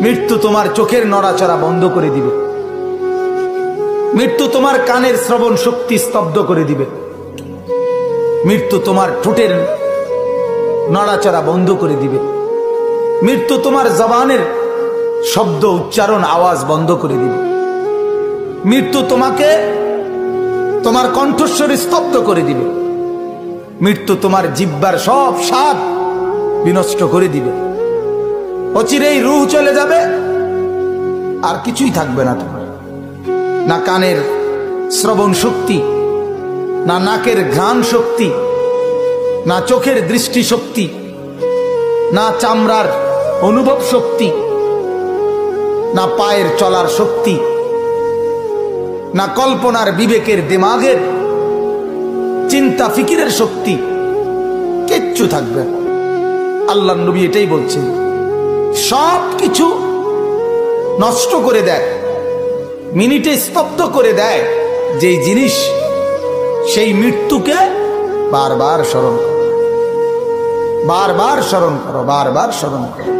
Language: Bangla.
মৃত্যু তোমার চোখের নড়াচড়া বন্ধ করে দিবে। মৃত্যু তোমার কানের শ্রবণ শক্তি স্তব্ধ করে দিবে। মৃত্যু তোমার ঠোঁটের নড়াচড়া বন্ধ করে দিবে। মৃত্যু তোমার জবানের শব্দ উচ্চারণ আওয়াজ বন্ধ করে দিবে। মৃত্যু তোমাকে তোমার কণ্ঠস্বর স্তব্ধ করে দিবে। মৃত্যু তোমার জিহ্বার সব স্বাদ বিনষ্ট করে দিবে। অচিরেই রূহ চলে যাবে, আর কিছুই থাকবে না তোমার। না কানের শ্রবণ শক্তি, না নাকের ঘ্রাণ শক্তি, না চোখের দৃষ্টি শক্তি, না চামড়ার অনুভব শক্তি, না পায়ের চলার শক্তি, না কল্পনার বিবেকের দিমাগের চিন্তা ফিকিরের শক্তি, কিচ্ছু থাকবে না। আল্লাহর নবী এটাই বলছেন, সব কিছু নষ্ট করে দেয়, মিনিটে স্তব্ধ করে দেয় যেই জিনিস, সেই মৃত্যুকে বারবার স্মরণ করো, বারবার স্মরণ করো, বারবার স্মরণ করো।